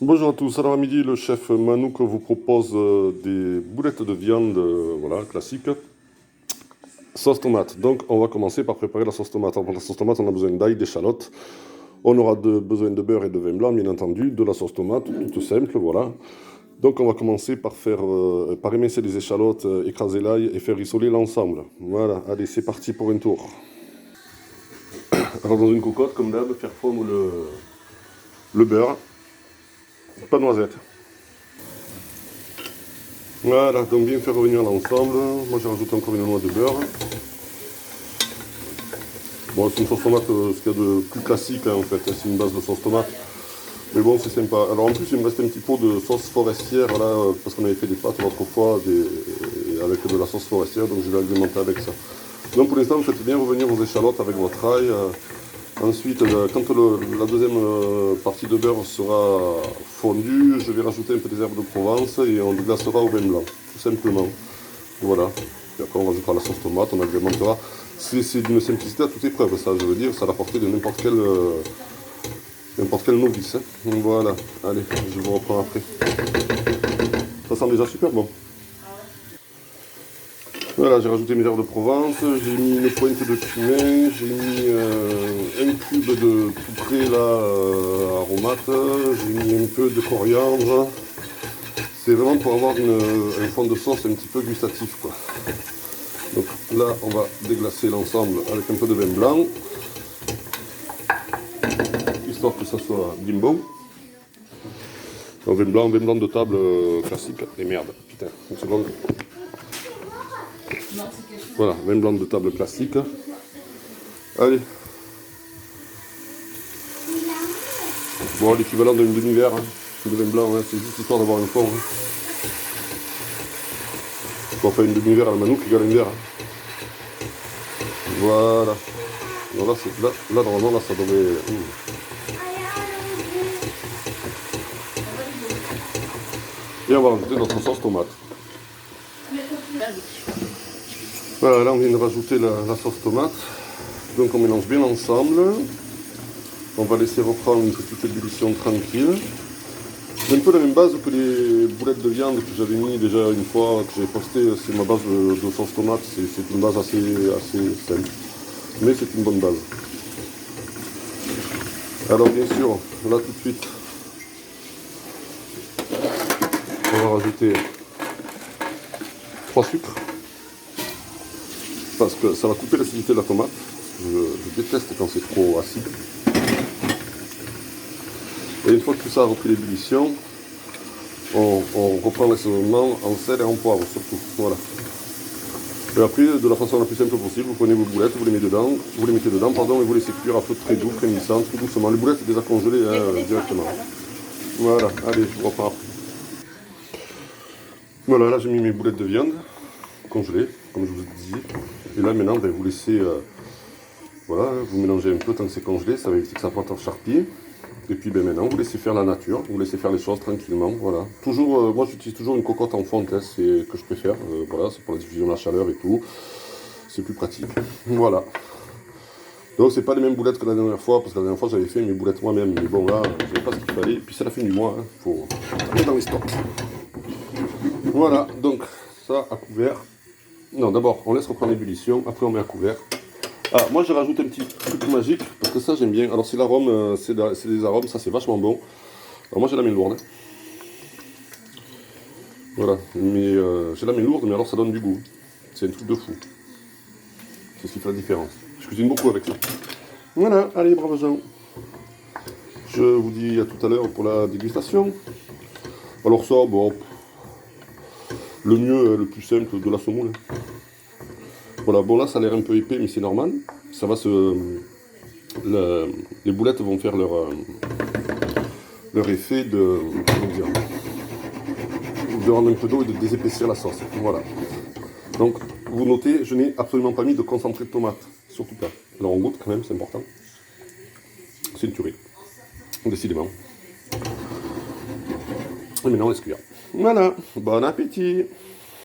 Bonjour à tous. Alors à midi, le chef Manouk vous propose des boulettes de viande, voilà, classiques, sauce tomate. Donc on va commencer par préparer la sauce tomate. Alors, pour la sauce tomate, on a besoin d'ail, d'échalotes. On aura besoin de beurre et de vin blanc, bien entendu, de la sauce tomate, toute simple, voilà. Donc on va commencer par émincer les échalotes, écraser l'ail et faire rissoler l'ensemble. Voilà, allez, c'est parti pour un tour. Alors dans une cocotte, comme d'hab, faire fondre le beurre, pas de noisette. Voilà, donc bien faire revenir l'ensemble. Moi j'ai rajouté encore une noix de beurre. Bon, c'est une sauce tomate, ce qu'il y a de plus classique en fait, c'est une base de sauce tomate. Mais bon, c'est sympa. Alors en plus, il me reste un petit pot de sauce forestière, là, parce qu'on avait fait des pâtes l'autre fois avec de la sauce forestière, donc je vais agrémenter avec ça. Donc pour l'instant, vous faites bien revenir vos échalotes avec votre ail. Ensuite, quand la deuxième partie de beurre sera fondue, je vais rajouter un peu des herbes de Provence et on le glacera au vin blanc, tout simplement. Voilà. Et après, on rajoutera la sauce tomate, on agrémentera. C'est d'une simplicité à toute épreuve, ça, je veux dire, ça à la portée de n'importe quel novice. Hein. Voilà. Allez, je vous reprends après. Ça sent déjà super bon. Voilà, j'ai rajouté mes herbes de Provence, j'ai mis une pointe de cumin, j'ai mis un cube de couperé là, aromate, j'ai mis un peu de coriandre. C'est vraiment pour avoir un fond de sauce un petit peu gustatif, quoi. Donc là, on va déglacer l'ensemble avec un peu de vin blanc, histoire que ça soit bien bon. Donc vin blanc de table classique. Et merde, putain, une seconde. Voilà, vin blanc de table classique. Allez. Bon, l'équivalent d'un demi-verre, hein, de vin blanc, hein, c'est juste histoire d'avoir un fond. Hein. Bon, enfin, une demi-verre à la Manouk égale un verre. Hein. Voilà. Donc là, normalement, là, ça devrait... Et on va rajouter notre sauce tomate. Voilà, là on vient de rajouter la sauce tomate. Donc on mélange bien ensemble. On va laisser reprendre une petite ébullition tranquille. C'est un peu la même base que les boulettes de viande que j'avais mis déjà une fois, que j'ai posté. C'est ma base de sauce tomate. C'est une base assez simple. Mais c'est une bonne base. Alors bien sûr, là tout de suite, on va rajouter 3 sucres. Parce que ça va couper l'acidité de la tomate. Je déteste quand c'est trop acide. Et une fois que tout ça a repris l'ébullition, on reprend l'assaisonnement en sel et en poivre surtout. Voilà. Et après, de la façon la plus simple possible, vous prenez vos boulettes, vous les mettez dedans, et vous laissez cuire à feu très doux, frémissant, tout doucement. Les boulettes déjà congelées directement. Voilà, allez, je vous reprends après. Voilà, là j'ai mis mes boulettes de viande congelées, comme je vous disais. Et là maintenant, vous laissez, voilà, vous mélangez un peu tant que c'est congelé, ça va éviter que ça parte en charpie. Et puis maintenant, vous laissez faire la nature, vous laissez faire les choses tranquillement, voilà. Toujours, moi j'utilise toujours une cocotte en fonte, hein, c'est que je préfère, voilà, c'est pour la diffusion de la chaleur et tout. C'est plus pratique. Voilà. Donc c'est pas les mêmes boulettes que la dernière fois, parce que la dernière fois j'avais fait mes boulettes moi-même, mais bon là, je savais pas ce qu'il fallait. Et puis c'est la fin du mois, hein, faut aller dans les stocks. Voilà, donc ça à couvert. Non, d'abord on laisse reprendre l'ébullition, après on met à couvert. Ah, moi je rajoute un petit truc magique, parce que ça j'aime bien. Alors c'est l'arôme, c'est des arômes, ça c'est vachement bon. Alors moi j'ai la main lourde. Hein. Voilà, mais j'ai la main lourde, mais alors ça donne du goût. C'est un truc de fou. C'est ce qui fait la différence. Je cuisine beaucoup avec ça. Voilà, allez, braves gens. Je vous dis à tout à l'heure pour la dégustation. Alors ça, bon, le mieux, le plus simple, de la semoule. Voilà, bon là ça a l'air un peu épais, mais c'est normal. Ça va les boulettes vont faire leur effet de rendre un peu d'eau et de désépaissir la sauce. Voilà. Donc, vous notez, je n'ai absolument pas mis de concentré de tomate. Surtout pas. Alors on goûte quand même, c'est important. C'est une tuerie. Décidément. Et maintenant on laisse cuire. Voilà. Bon appétit.